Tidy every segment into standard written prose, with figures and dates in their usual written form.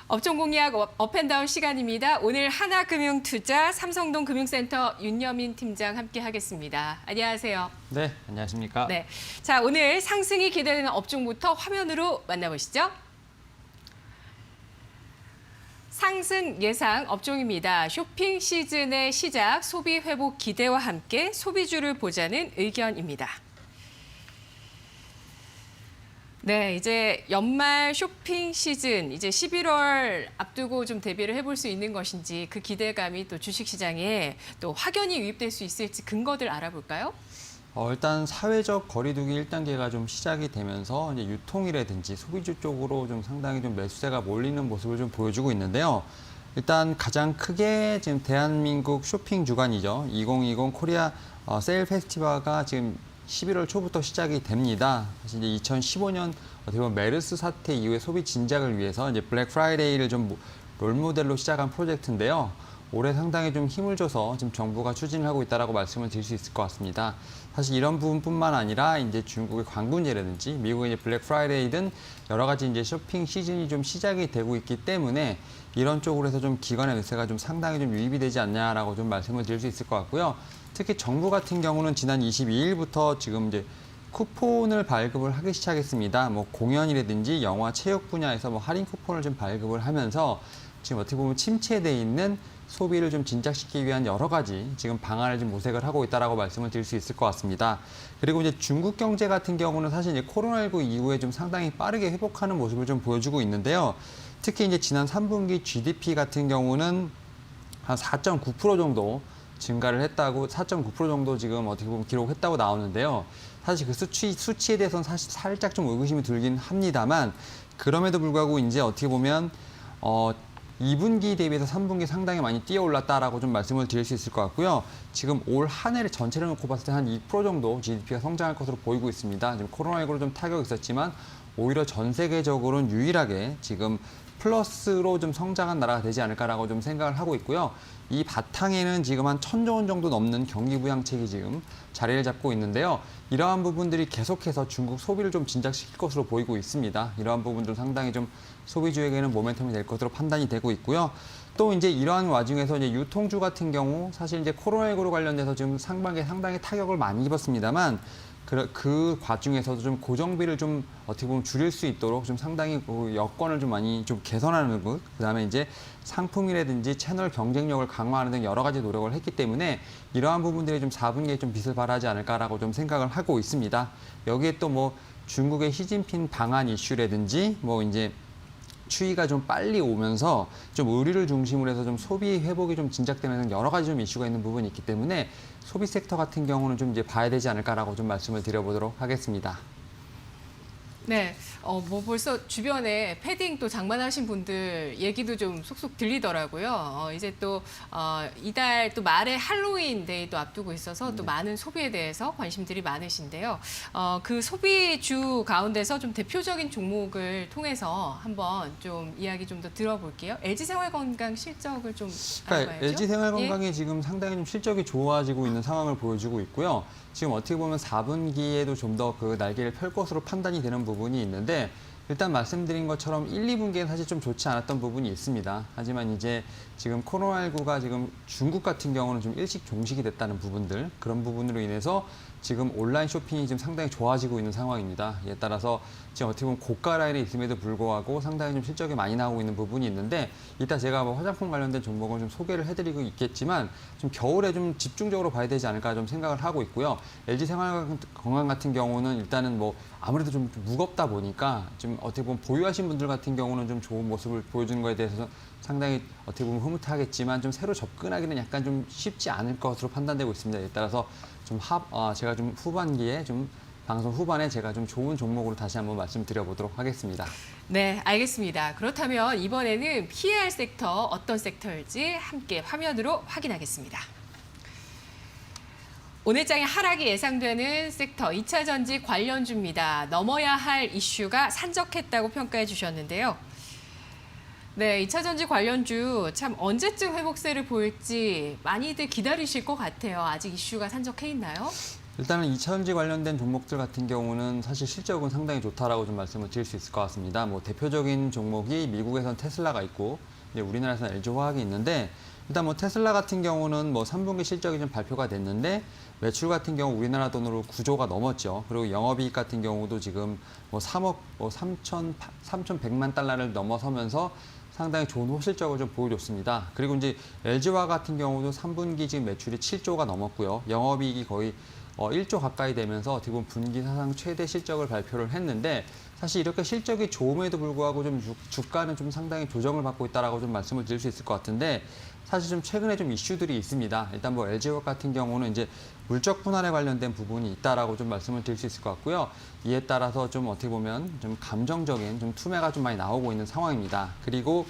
업종 공략 업앤다운 시간입니다. 오늘 하나금융투자 삼성동 금융센터 윤여민 팀장 함께 하겠습니다. 안녕하세요. 네, 안녕하십니까. 네, 자 오늘 상승이 기대되는 업종부터 화면으로 만나보시죠. 상승 예상 업종입니다. 쇼핑 시즌의 시작, 소비 회복 기대와 함께 소비주를 보자는 의견입니다. 네, 이제 연말 쇼핑 시즌, 이제 11월 앞두고 좀 대비를 해볼 수 있는 것인지 그 기대감이 또 주식시장에 또 확연히 유입될 수 있을지 근거들 알아볼까요? 일단 사회적 거리두기 1단계가 좀 시작이 되면서 이제 유통이라든지 소비주 쪽으로 좀 상당히 좀 매수세가 몰리는 모습을 좀 보여주고 있는데요. 일단 가장 크게 지금 대한민국 쇼핑 주간이죠. 2020 코리아 세일 페스티벌가 지금 11월 초부터 시작이 됩니다. 사실 이제 2015년 어떻게 보면 메르스 사태 이후의 소비 진작을 위해서 이제 블랙 프라이데이를 좀 롤모델로 시작한 프로젝트인데요. 올해 상당히 좀 힘을 줘서 지금 정부가 추진을 하고 있다라고 말씀을 드릴 수 있을 것 같습니다. 사실 이런 부분뿐만 아니라 이제 중국의 관군제라든지 미국의 이제 블랙 프라이데이든 여러 가지 이제 쇼핑 시즌이 좀 시작이 되고 있기 때문에 이런 쪽으로 해서 좀 기관의 매수가 좀 상당히 좀 유입이 되지 않냐라고 좀 말씀을 드릴 수 있을 것 같고요. 특히 정부 같은 경우는 지난 22일부터 지금 이제 쿠폰을 발급을 하기 시작했습니다. 뭐 공연이라든지 영화, 체육 분야에서 뭐 할인 쿠폰을 좀 발급을 하면서 지금 어떻게 보면 침체돼 있는 소비를 좀 진작시키기 위한 여러 가지 지금 방안을 좀 모색을 하고 있다라고 말씀을 드릴 수 있을 것 같습니다. 그리고 이제 중국 경제 같은 경우는 사실 이제 코로나19 이후에 좀 상당히 빠르게 회복하는 모습을 좀 보여주고 있는데요. 특히 이제 지난 3분기 GDP 같은 경우는 한 4.9% 정도 증가를 했다고 4.9% 정도 지금 어떻게 보면 기록했다고 나오는데요. 사실 그 수치에 대해서는 사실 살짝 좀 의구심이 들긴 합니다만 그럼에도 불구하고 이제 어떻게 보면 2분기 대비해서 3분기 상당히 많이 뛰어올랐다라고 좀 말씀을 드릴 수 있을 것 같고요. 지금 올 한 해를 전체를 놓고 봤을 때 한 2% 정도 GDP가 성장할 것으로 보이고 있습니다. 지금 코로나19로 좀 타격이 있었지만 오히려 전 세계적으로는 유일하게 지금 플러스로 좀 성장한 나라가 되지 않을까라고 좀 생각을 하고 있고요. 이 바탕에는 지금 한 1,000조 원 정도 넘는 경기 부양책이 지금 자리를 잡고 있는데요. 이러한 부분들이 계속해서 중국 소비를 좀 진작시킬 것으로 보이고 있습니다. 이러한 부분들 상당히 좀 소비주에게는 모멘텀이 될 것으로 판단이 되고 있고요. 또 이제 이러한 와중에서 이제 유통주 같은 경우 사실 이제 코로나19로 관련돼서 지금 상반기에 상당히 타격을 많이 입었습니다만 그 과정에서도 좀 고정비를 좀 어떻게 보면 줄일 수 있도록 좀 상당히 그 여건을 좀 많이 좀 개선하는 것, 그다음에 이제 상품이라든지 채널 경쟁력을 강화하는 등 여러 가지 노력을 했기 때문에 이러한 부분들이 좀 4분기에 좀 빛을 발하지 않을까라고 좀 생각을 하고 있습니다. 여기에 또 뭐 중국의 시진핑 방한 이슈라든지 뭐 이제 추이가 좀 빨리 오면서 좀 의류를 중심으로 해서 좀 소비 회복이 좀 진작되는 여러 가지 좀 이슈가 있는 부분이 있기 때문에 소비 섹터 같은 경우는 좀 이제 봐야 되지 않을까라고 좀 말씀을 드려보도록 하겠습니다. 네, 뭐 벌써 주변에 패딩 또 장만하신 분들 얘기도 좀 속속 들리더라고요. 이제 또 이달 또 말에 할로윈 데이도 앞두고 있어서 또 많은 소비에 대해서 관심들이 많으신데요. 그 소비주 가운데서 좀 대표적인 종목을 통해서 한번 좀 이야기 좀 더 들어볼게요. LG생활건강 실적을 좀 알아봐야죠. LG생활건강이 지금 상당히 좀 실적이 좋아지고 있는 상황을 보여주고 있고요. 지금 어떻게 보면 4분기에도 좀 더 그 날개를 펼 것으로 판단이 되는 부분이 있는데 일단 말씀드린 것처럼 1, 2분기에는 사실 좀 좋지 않았던 부분이 있습니다. 하지만 이제 지금 코로나19가 지금 중국 같은 경우는 좀 일찍 종식이 됐다는 부분들, 그런 부분으로 인해서 지금 온라인 쇼핑이 지금 상당히 좋아지고 있는 상황입니다. 이에 따라서 지금 어떻게 보면 고가 라인에 있음에도 불구하고 상당히 좀 실적이 많이 나오고 있는 부분이 있는데 이따 제가 뭐 화장품 관련된 종목을 좀 소개를 해드리고 있겠지만 좀 겨울에 좀 집중적으로 봐야 되지 않을까 좀 생각을 하고 있고요. LG생활건강 같은 경우는 일단은 뭐 아무래도 좀 무겁다 보니까 좀 어떻게 보면 보유하신 분들 같은 경우는 좀 좋은 모습을 보여주는 거에 대해서 상당히 어떻게 보면 흐뭇하겠지만 좀 새로 접근하기는 약간 좀 쉽지 않을 것으로 판단되고 있습니다. 이에 따라서 좀 제가 좀 후반기에 좀 방송 후반에 제가 좀 좋은 종목으로 다시 한번 말씀드려보도록 하겠습니다. 네, 알겠습니다. 그렇다면 이번에는 피해야 할 섹터 어떤 섹터일지 함께 화면으로 확인하겠습니다. 오늘 장의 하락이 예상되는 섹터 2차 전지 관련주입니다. 넘어야 할 이슈가 산적했다고 평가해 주셨는데요. 네, 2차 전지 관련주 참 언제쯤 회복세를 보일지 많이들 기다리실 것 같아요. 아직 이슈가 산적해 있나요? 일단은 2차전지 관련된 종목들 같은 경우는 사실 실적은 상당히 좋다라고 좀 말씀을 드릴 수 있을 것 같습니다. 뭐 대표적인 종목이 미국에선 테슬라가 있고 이제 우리나라에서는 LG화학이 있는데 일단 뭐 테슬라 같은 경우는 뭐 3분기 실적이 좀 발표가 됐는데 매출 같은 경우 우리나라 돈으로 9조가 넘었죠. 그리고 영업이익 같은 경우도 지금 뭐 3억 3,100만 달러를 넘어서면서 상당히 좋은 호실적을 좀 보여줬습니다. 그리고 이제 LG화학 같은 경우도 3분기 지금 매출이 7조가 넘었고요. 영업이익이 거의 1조 가까이 되면서 어떻게 보면 분기 사상 최대 실적을 발표를 했는데 사실 이렇게 실적이 좋음에도 불구하고 좀 주가는 좀 상당히 조정을 받고 있다라고 좀 말씀을 드릴 수 있을 것 같은데 사실 좀 최근에 좀 이슈들이 있습니다. 일단 뭐 LG화학 같은 경우는 이제 물적 분할에 관련된 부분이 있다라고 좀 말씀을 드릴 수 있을 것 같고요. 이에 따라서 좀 어떻게 보면 좀 감정적인 좀 투매가 좀 많이 나오고 있는 상황입니다. 그리고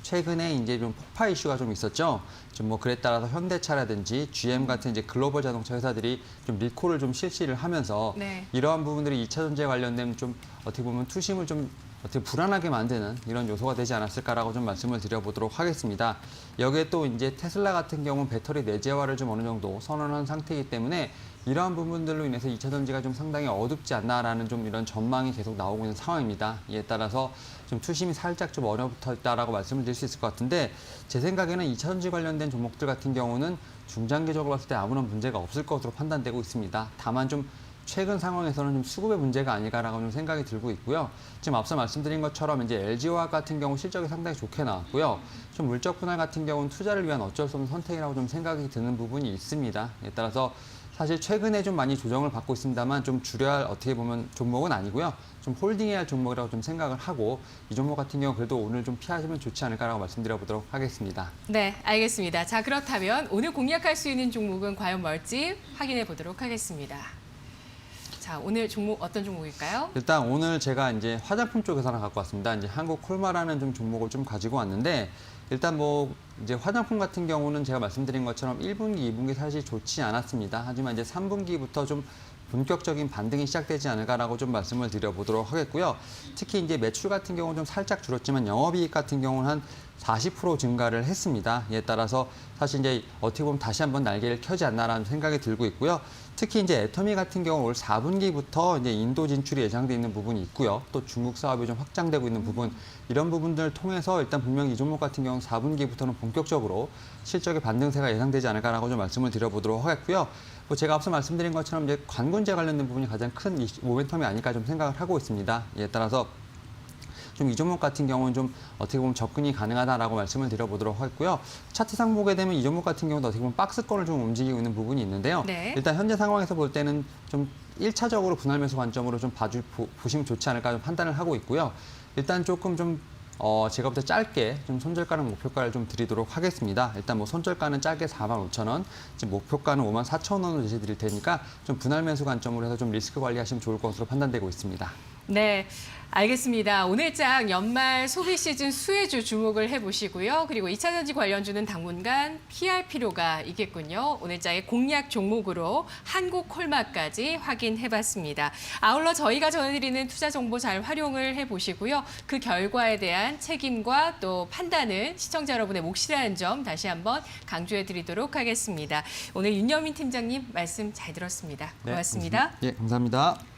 최근에 이제 좀 폭파 이슈가 좀 있었죠. 좀 뭐 그에 따라서 현대차라든지 GM 같은 이제 글로벌 자동차 회사들이 좀 리콜을 좀 실시를 하면서 네. 이러한 부분들이 2차 전지에 관련된 좀 어떻게 보면 투심을 좀 어떻게 불안하게 만드는 이런 요소가 되지 않았을까라고 좀 말씀을 드려보도록 하겠습니다. 여기에 또 이제 테슬라 같은 경우는 배터리 내재화를 좀 어느 정도 선언한 상태이기 때문에 이러한 부분들로 인해서 2차 전지가 좀 상당히 어둡지 않나라는 좀 이런 전망이 계속 나오고 있는 상황입니다. 이에 따라서 좀 투심이 살짝 좀 얼어붙어 있다라고 말씀을 드릴 수 있을 것 같은데 제 생각에는 2차 전지 관련된 종목들 같은 경우는 중장기적으로 봤을 때 아무런 문제가 없을 것으로 판단되고 있습니다. 다만 좀 최근 상황에서는 좀 수급의 문제가 아닐까라고 좀 생각이 들고 있고요. 지금 앞서 말씀드린 것처럼 이제 LG화학 같은 경우 실적이 상당히 좋게 나왔고요. 좀 물적 분할 같은 경우는 투자를 위한 어쩔 수 없는 선택이라고 좀 생각이 드는 부분이 있습니다. 에 따라서 사실 최근에 좀 많이 조정을 받고 있습니다만 좀 줄여야 할 어떻게 보면 종목은 아니고요. 좀 홀딩해야 할 종목이라고 좀 생각을 하고 이 종목 같은 경우 그래도 오늘 좀 피하시면 좋지 않을까라고 말씀드려보도록 하겠습니다. 네, 알겠습니다. 자, 그렇다면 오늘 공략할 수 있는 종목은 과연 뭘지 확인해 보도록 하겠습니다. 자, 오늘 종목 어떤 종목일까요? 일단 오늘 제가 이제 화장품 쪽에서 하나 갖고 왔습니다. 이제 한국 콜마라는 좀 종목을 좀 가지고 왔는데 일단 뭐 이제 화장품 같은 경우는 제가 말씀드린 것처럼 1분기, 2분기 사실 좋지 않았습니다. 하지만 이제 3분기부터 좀 본격적인 반등이 시작되지 않을까라고 좀 말씀을 드려보도록 하겠고요. 특히 이제 매출 같은 경우는 좀 살짝 줄었지만 영업이익 같은 경우는 한 40% 증가를 했습니다. 이에 따라서 사실 이제 어떻게 보면 다시 한번 날개를 켜지 않나라는 생각이 들고 있고요. 특히 이제 애터미 같은 경우 올 4분기부터 이제 인도 진출이 예상돼 있는 부분이 있고요. 또 중국 사업이 좀 확장되고 있는 부분 이런 부분들을 통해서 일단 분명히 이 종목 같은 경우 4분기부터는 본격적으로 실적의 반등세가 예상되지 않을까라고 좀 말씀을 드려보도록 하겠고요. 뭐 제가 앞서 말씀드린 것처럼 이제 관군제 관련된 부분이 가장 큰 모멘텀이 아닐까 좀 생각을 하고 있습니다. 이에 따라서 좀 이 종목 같은 경우는 좀 어떻게 보면 접근이 가능하다라고 말씀을 드려보도록 하겠고요. 차트상 보게 되면 이 종목 같은 경우도 어떻게 보면 박스권을 좀 움직이고 있는 부분이 있는데요. 네. 일단 현재 상황에서 볼 때는 좀 1차적으로 분할 매수 관점으로 좀 보시면 좋지 않을까 좀 판단을 하고 있고요. 일단 조금 좀 제가 부터 짧게 좀 손절가랑 목표가를 좀 드리도록 하겠습니다. 일단 뭐 손절가는 짧게 45,000원, 지금 목표가는 54,000원으로 제시 드릴 테니까 좀 분할 매수 관점으로 해서 좀 리스크 관리하시면 좋을 것으로 판단되고 있습니다. 네, 알겠습니다. 오늘장 연말 소비 시즌 수혜주 주목을 해보시고요. 그리고 2차 전지 관련주는 당분간 피할 필요가 있겠군요. 오늘장의 공략 종목으로 한국 콜마까지 확인해봤습니다. 아울러 저희가 전해드리는 투자 정보 잘 활용을 해보시고요. 그 결과에 대한 책임과 또 판단은 시청자 여러분의 몫이라는 점 다시 한번 강조해드리도록 하겠습니다. 오늘 윤여민 팀장님 말씀 잘 들었습니다. 고맙습니다. 예, 감사합니다.